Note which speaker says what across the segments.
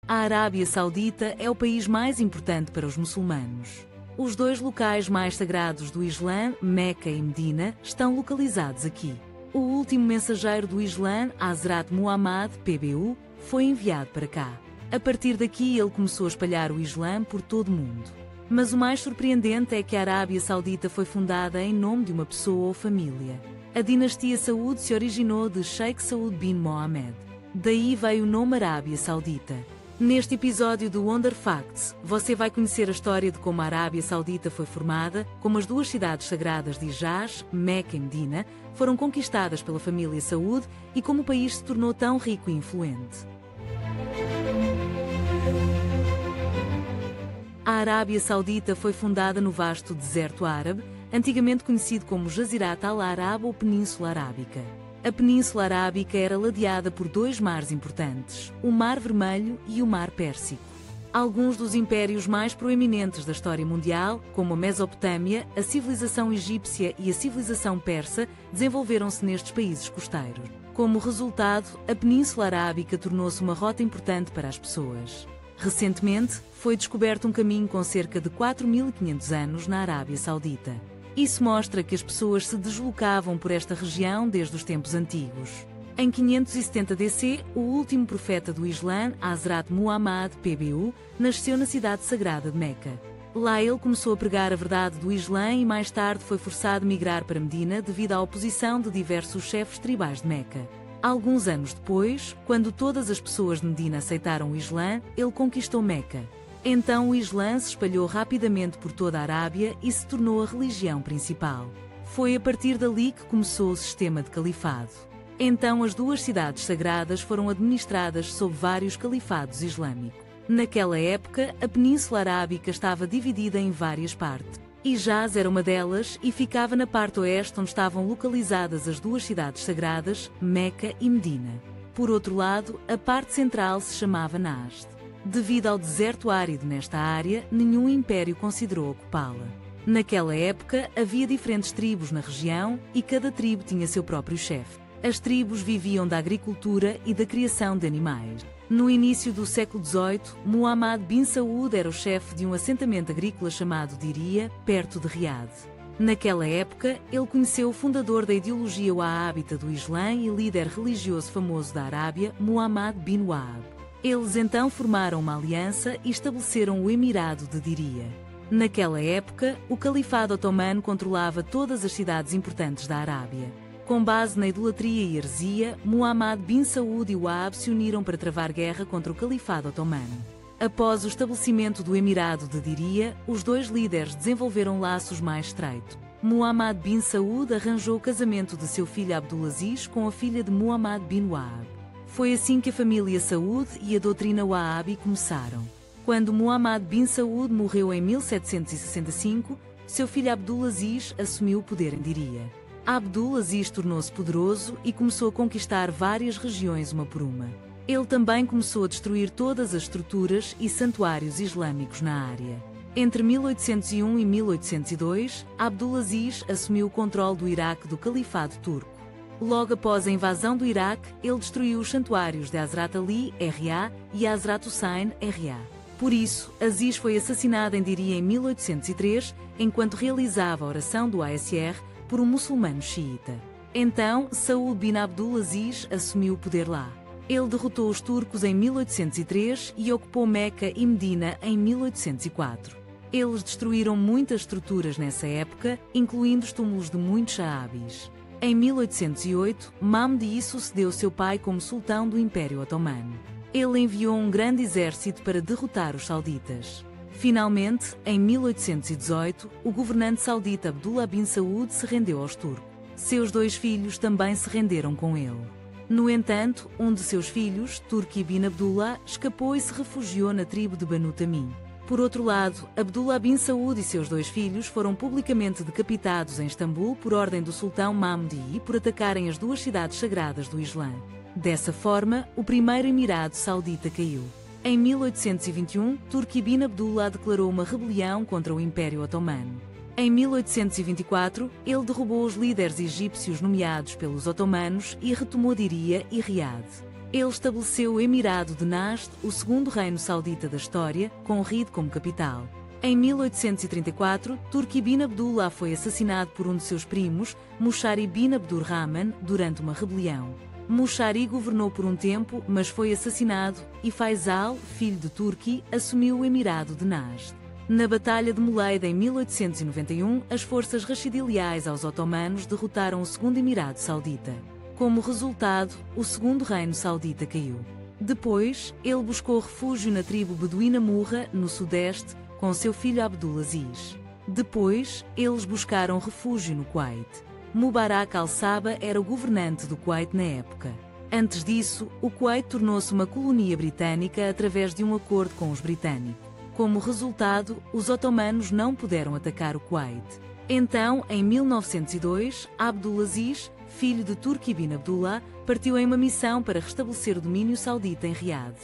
Speaker 1: A Arábia Saudita é o país mais importante para os muçulmanos. Os dois locais mais sagrados do Islã, Meca e Medina, estão localizados aqui. O último mensageiro do Islã, Hazrat Muhammad, PBU, foi enviado para cá. A partir daqui ele começou a espalhar o Islã por todo o mundo. Mas o mais surpreendente é que a Arábia Saudita foi fundada em nome de uma pessoa ou família. A dinastia Saúd se originou de Sheikh Saud bin Mohammed. Daí veio o nome Arábia Saudita. Neste episódio do Wonder Facts, você vai conhecer a história de como a Arábia Saudita foi formada, como as duas cidades sagradas de Hijaz, Meca e Medina, foram conquistadas pela família Saúd e como o país se tornou tão rico e influente. A Arábia Saudita foi fundada no vasto deserto árabe, antigamente conhecido como Jazirat al-Arab ou Península Arábica. A Península Arábica era ladeada por dois mares importantes, o Mar Vermelho e o Mar Pérsico. Alguns dos impérios mais proeminentes da história mundial, como a Mesopotâmia, a civilização egípcia e a civilização persa, desenvolveram-se nestes países costeiros. Como resultado, a Península Arábica tornou-se uma rota importante para as pessoas. Recentemente, foi descoberto um caminho com cerca de 4.500 anos na Arábia Saudita. Isso mostra que as pessoas se deslocavam por esta região desde os tempos antigos. Em 570 DC, o último profeta do Islã, Hazrat Muhammad, PBU, nasceu na cidade sagrada de Meca. Lá ele começou a pregar a verdade do Islã e mais tarde foi forçado a migrar para Medina devido à oposição de diversos chefes tribais de Meca. Alguns anos depois, quando todas as pessoas de Medina aceitaram o Islã, ele conquistou Meca. Então o Islã se espalhou rapidamente por toda a Arábia e se tornou a religião principal. Foi a partir dali que começou o sistema de califado. Então as duas cidades sagradas foram administradas sob vários califados islâmicos. Naquela época, a Península Arábica estava dividida em várias partes. Hijaz era uma delas e ficava na parte oeste onde estavam localizadas as duas cidades sagradas, Meca e Medina. Por outro lado, a parte central se chamava Najd. Devido ao deserto árido nesta área, nenhum império considerou ocupá-la. Naquela época, havia diferentes tribos na região e cada tribo tinha seu próprio chefe. As tribos viviam da agricultura e da criação de animais. No início do século XVIII, Muhammad bin Saud era o chefe de um assentamento agrícola chamado Diria, perto de Riad. Naquela época, ele conheceu o fundador da ideologia wahhabita do Islã e líder religioso famoso da Arábia, Muhammad bin Wahab. Eles então formaram uma aliança e estabeleceram o Emirado de Diria. Naquela época, o Califado Otomano controlava todas as cidades importantes da Arábia. Com base na idolatria e heresia, Muhammad bin Saud e Wahab se uniram para travar guerra contra o Califado Otomano. Após o estabelecimento do Emirado de Diria, os dois líderes desenvolveram laços mais estreitos. Muhammad bin Saud arranjou o casamento de seu filho Abdulaziz com a filha de Muhammad bin Wahab. Foi assim que a família Saud e a doutrina Wahhabi começaram. Quando Muhammad bin Saud morreu em 1765, seu filho Abdulaziz assumiu o poder em Diria. Abdulaziz tornou-se poderoso e começou a conquistar várias regiões uma por uma. Ele também começou a destruir todas as estruturas e santuários islâmicos na área. Entre 1801 e 1802, Abdulaziz assumiu o controle do Iraque do Califado Turco. Logo após a invasão do Iraque, ele destruiu os santuários de Hazrat Ali, R.A. e Hazrat Hussein, R.A. Por isso, Aziz foi assassinado em Diria em 1803, enquanto realizava a oração do ASR por um muçulmano xiita. Então, Saud bin Abdulaziz assumiu o poder lá. Ele derrotou os turcos em 1803 e ocupou Meca e Medina em 1804. Eles destruíram muitas estruturas nessa época, incluindo os túmulos de muitos sahábis. Em 1808, Mahmud I sucedeu seu pai como sultão do Império Otomano. Ele enviou um grande exército para derrotar os sauditas. Finalmente, em 1818, o governante saudita Abdullah bin Saud se rendeu aos turcos. Seus dois filhos também se renderam com ele. No entanto, um de seus filhos, Turki bin Abdullah, escapou e se refugiou na tribo de Banu Tamim. Por outro lado, Abdullah bin Saud e seus dois filhos foram publicamente decapitados em Istambul por ordem do sultão Mahmud I por atacarem as duas cidades sagradas do Islã. Dessa forma, o primeiro Emirado Saudita caiu. Em 1821, Turki bin Abdullah declarou uma rebelião contra o Império Otomano. Em 1824, ele derrubou os líderes egípcios nomeados pelos otomanos e retomou Diria e Riad. Ele estabeleceu o Emirado de Najd, o segundo reino saudita da história, com Riad como capital. Em 1834, Turki bin Abdullah foi assassinado por um de seus primos, Mushari bin Abdurrahman, durante uma rebelião. Mushari governou por um tempo, mas foi assassinado, e Faisal, filho de Turki, assumiu o Emirado de Najd. Na Batalha de Moleida em 1891, as forças rachidiliais aos otomanos derrotaram o segundo Emirado Saudita. Como resultado, o segundo reino saudita caiu. Depois, ele buscou refúgio na tribo beduína Murra, no sudeste, com seu filho Abdulaziz. Depois, eles buscaram refúgio no Kuwait. Mubarak al-Saba era o governante do Kuwait na época. Antes disso, o Kuwait tornou-se uma colônia britânica através de um acordo com os britânicos. Como resultado, os otomanos não puderam atacar o Kuwait. Então, em 1902, Abdulaziz, filho de Turki bin Abdullah, partiu em uma missão para restabelecer o domínio saudita em Riad.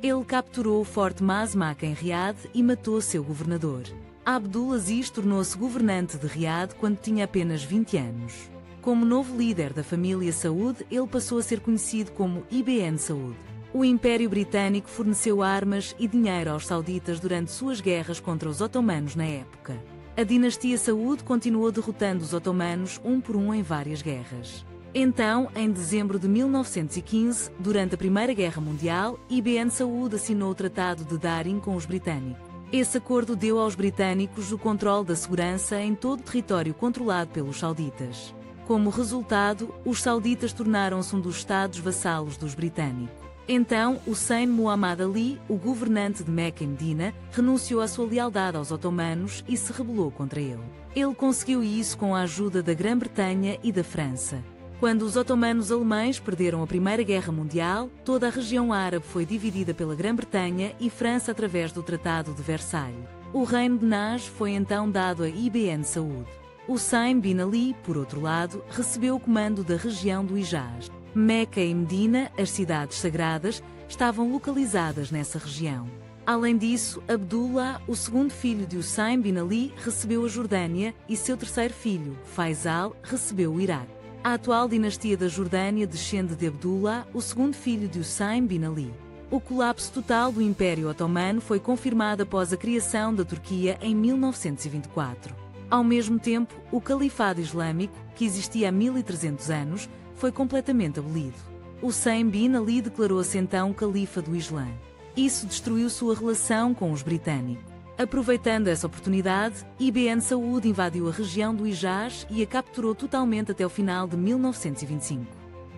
Speaker 1: Ele capturou o forte Mazmak em Riad e matou seu governador. Abdulaziz tornou-se governante de Riad quando tinha apenas 20 anos. Como novo líder da família Saud, ele passou a ser conhecido como Ibn Saud. O Império Britânico forneceu armas e dinheiro aos sauditas durante suas guerras contra os otomanos na época. A dinastia Saud continuou derrotando os otomanos um por um em várias guerras. Então, em dezembro de 1915, durante a Primeira Guerra Mundial, Ibn Saud assinou o Tratado de Darin com os britânicos. Esse acordo deu aos britânicos o controle da segurança em todo o território controlado pelos sauditas. Como resultado, os sauditas tornaram-se um dos estados vassalos dos britânicos. Então, Hussein Muhammad Ali, o governante de Meca e Medina, renunciou à sua lealdade aos otomanos e se rebelou contra ele. Ele conseguiu isso com a ajuda da Grã-Bretanha e da França. Quando os otomanos alemães perderam a Primeira Guerra Mundial, toda a região árabe foi dividida pela Grã-Bretanha e França através do Tratado de Versalhes. O reino de Najd foi então dado a Ibn Saud. Hussein bin Ali, por outro lado, recebeu o comando da região do Hijaz. Meca e Medina, as cidades sagradas, estavam localizadas nessa região. Além disso, Abdullah, o segundo filho de Hussein bin Ali, recebeu a Jordânia e seu terceiro filho, Faisal, recebeu o Iraque. A atual dinastia da Jordânia descende de Abdullah, o segundo filho de Hussein bin Ali. O colapso total do Império Otomano foi confirmado após a criação da Turquia em 1924. Ao mesmo tempo, o Califado Islâmico, que existia há 1300 anos, foi completamente abolido. Hussein bin Ali declarou-se então Califa do Islã. Isso destruiu sua relação com os britânicos. Aproveitando essa oportunidade, Ibn Saud invadiu a região do Hijaz e a capturou totalmente até o final de 1925.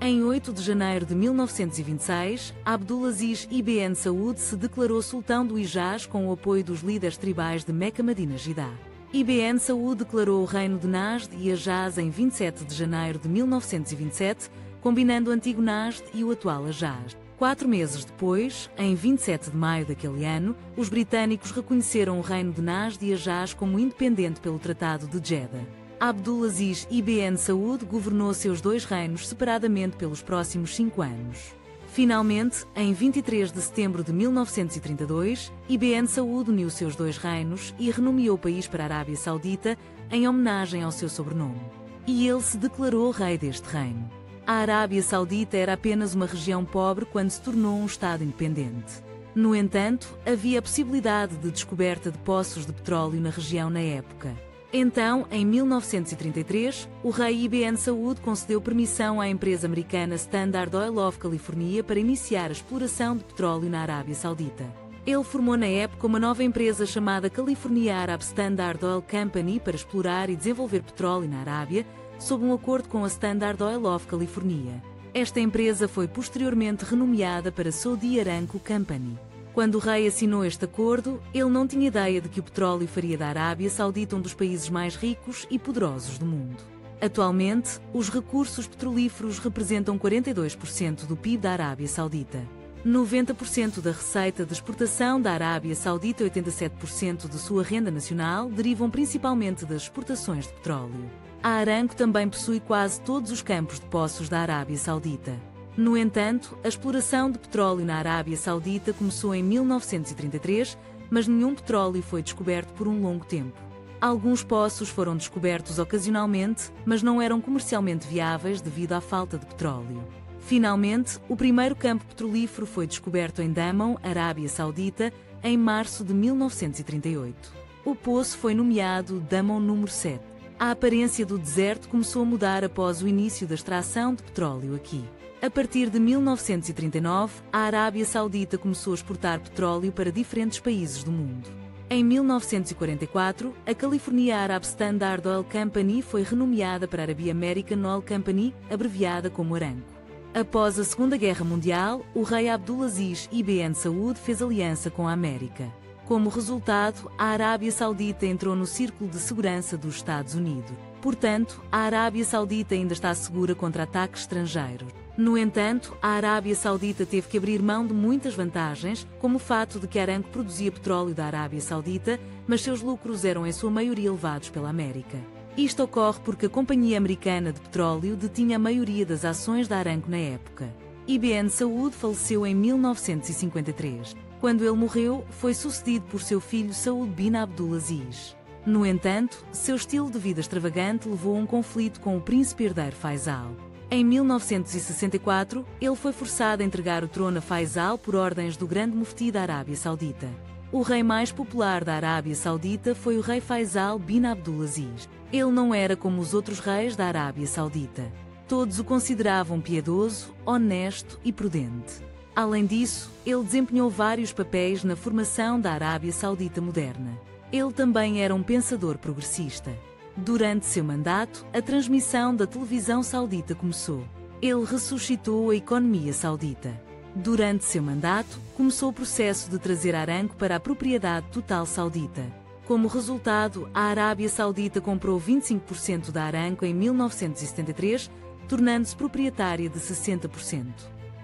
Speaker 1: Em 8 de janeiro de 1926, Abdulaziz Ibn Saud se declarou sultão do Hijaz com o apoio dos líderes tribais de Meca Medina Jidá. Ibn Saud declarou o reino de Najd e Hejaz em 27 de janeiro de 1927, combinando o antigo Najd e o atual Hejaz. 4 meses depois, em 27 de maio daquele ano, os britânicos reconheceram o reino de Najd e Hejaz como independente pelo Tratado de Jeddah. Abdulaziz Ibn Saud governou seus dois reinos separadamente pelos próximos 5 anos. Finalmente, em 23 de setembro de 1932, Ibn Saud uniu seus dois reinos e renomeou o país para a Arábia Saudita em homenagem ao seu sobrenome. E ele se declarou rei deste reino. A Arábia Saudita era apenas uma região pobre quando se tornou um Estado independente. No entanto, havia a possibilidade de descoberta de poços de petróleo na região na época. Então, em 1933, o rei Ibn Saud concedeu permissão à empresa americana Standard Oil of California para iniciar a exploração de petróleo na Arábia Saudita. Ele formou na época uma nova empresa chamada California Arab Standard Oil Company para explorar e desenvolver petróleo na Arábia, sob um acordo com a Standard Oil of California. Esta empresa foi posteriormente renomeada para Saudi Aramco Company. Quando o rei assinou este acordo, ele não tinha ideia de que o petróleo faria da Arábia Saudita um dos países mais ricos e poderosos do mundo. Atualmente, os recursos petrolíferos representam 42% do PIB da Arábia Saudita. 90% da receita de exportação da Arábia Saudita e 87% de sua renda nacional derivam principalmente das exportações de petróleo. A Aramco também possui quase todos os campos de poços da Arábia Saudita. No entanto, a exploração de petróleo na Arábia Saudita começou em 1933, mas nenhum petróleo foi descoberto por um longo tempo. Alguns poços foram descobertos ocasionalmente, mas não eram comercialmente viáveis devido à falta de petróleo. Finalmente, o primeiro campo petrolífero foi descoberto em Dammam, Arábia Saudita, em março de 1938. O poço foi nomeado Dammam número 7. A aparência do deserto começou a mudar após o início da extração de petróleo aqui. A partir de 1939, a Arábia Saudita começou a exportar petróleo para diferentes países do mundo. Em 1944, a California Arab Standard Oil Company foi renomeada para Arabian American Oil Company, abreviada como Aramco. Após a Segunda Guerra Mundial, o rei Abdulaziz ibn Saud fez aliança com a América. Como resultado, a Arábia Saudita entrou no círculo de segurança dos Estados Unidos. Portanto, a Arábia Saudita ainda está segura contra ataques estrangeiros. No entanto, a Arábia Saudita teve que abrir mão de muitas vantagens, como o fato de que a Aramco produzia petróleo da Arábia Saudita, mas seus lucros eram em sua maioria levados pela América. Isto ocorre porque a Companhia Americana de Petróleo detinha a maioria das ações da Aramco na época. Ibn Saud faleceu em 1953. Quando ele morreu, foi sucedido por seu filho Saud bin Abdulaziz. No entanto, seu estilo de vida extravagante levou a um conflito com o príncipe herdeiro Faisal. Em 1964, ele foi forçado a entregar o trono a Faisal por ordens do grande mufti da Arábia Saudita. O rei mais popular da Arábia Saudita foi o rei Faisal bin Abdulaziz. Ele não era como os outros reis da Arábia Saudita. Todos o consideravam piedoso, honesto e prudente. Além disso, ele desempenhou vários papéis na formação da Arábia Saudita moderna. Ele também era um pensador progressista. Durante seu mandato, a transmissão da televisão saudita começou. Ele ressuscitou a economia saudita. Durante seu mandato, começou o processo de trazer a Aramco para a propriedade total saudita. Como resultado, a Arábia Saudita comprou 25% da Aramco em 1973, tornando-se proprietária de 60%.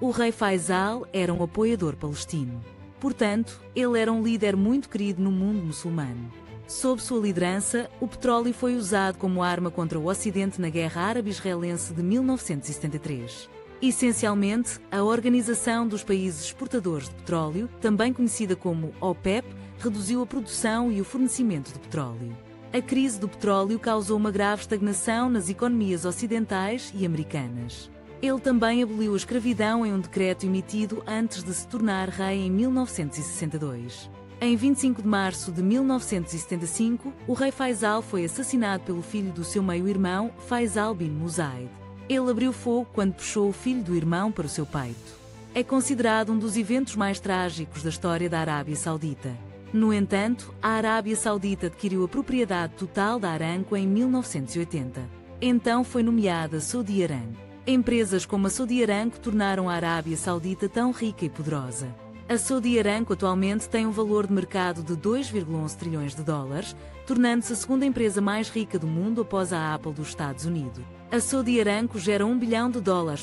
Speaker 1: O rei Faisal era um apoiador palestino. Portanto, ele era um líder muito querido no mundo muçulmano. Sob sua liderança, o petróleo foi usado como arma contra o Ocidente na Guerra Árabe-Israelense de 1973. Essencialmente, a Organização dos Países Exportadores de Petróleo, também conhecida como OPEP, reduziu a produção e o fornecimento de petróleo. A crise do petróleo causou uma grave estagnação nas economias ocidentais e americanas. Ele também aboliu a escravidão em um decreto emitido antes de se tornar rei em 1962. Em 25 de março de 1975, o rei Faisal foi assassinado pelo filho do seu meio-irmão, Faisal bin Musaid. Ele abriu fogo quando puxou o filho do irmão para o seu peito. É considerado um dos eventos mais trágicos da história da Arábia Saudita. No entanto, a Arábia Saudita adquiriu a propriedade total da Aramco em 1980. Então foi nomeada Saudi Aramco. Empresas como a Saudi Aramco tornaram a Arábia Saudita tão rica e poderosa. A Saudi Aramco atualmente tem um valor de mercado de 2,11 trilhões de dólares, tornando-se a segunda empresa mais rica do mundo após a Apple dos Estados Unidos. A Saudi Aramco gera $1 bilhão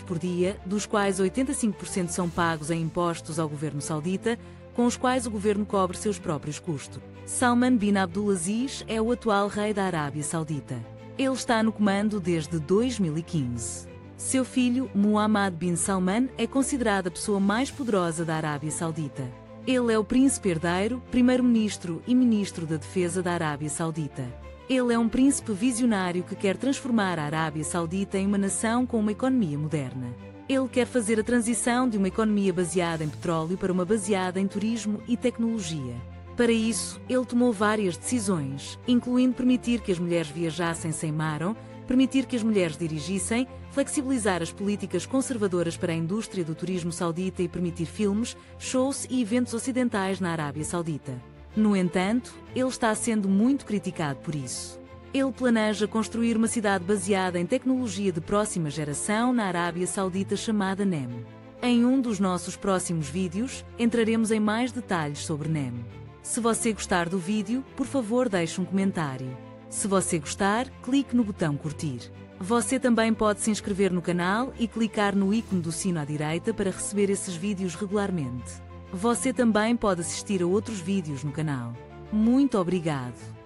Speaker 1: por dia, dos quais 85% são pagos em impostos ao governo saudita, com os quais o governo cobre seus próprios custos. Salman bin Abdulaziz é o atual rei da Arábia Saudita. Ele está no comando desde 2015. Seu filho, Muhammad bin Salman, é considerado a pessoa mais poderosa da Arábia Saudita. Ele é o príncipe herdeiro, primeiro-ministro e ministro da Defesa da Arábia Saudita. Ele é um príncipe visionário que quer transformar a Arábia Saudita em uma nação com uma economia moderna. Ele quer fazer a transição de uma economia baseada em petróleo para uma baseada em turismo e tecnologia. Para isso, ele tomou várias decisões, incluindo permitir que as mulheres viajassem sem mahram, permitir que as mulheres dirigissem, flexibilizar as políticas conservadoras para a indústria do turismo saudita e permitir filmes, shows e eventos ocidentais na Arábia Saudita. No entanto, ele está sendo muito criticado por isso. Ele planeja construir uma cidade baseada em tecnologia de próxima geração na Arábia Saudita chamada NEM. Em um dos nossos próximos vídeos, entraremos em mais detalhes sobre NEM. Se você gostar do vídeo, por favor deixe um comentário. Se você gostar, clique no botão curtir. Você também pode se inscrever no canal e clicar no ícone do sino à direita para receber esses vídeos regularmente. Você também pode assistir a outros vídeos no canal. Muito obrigado!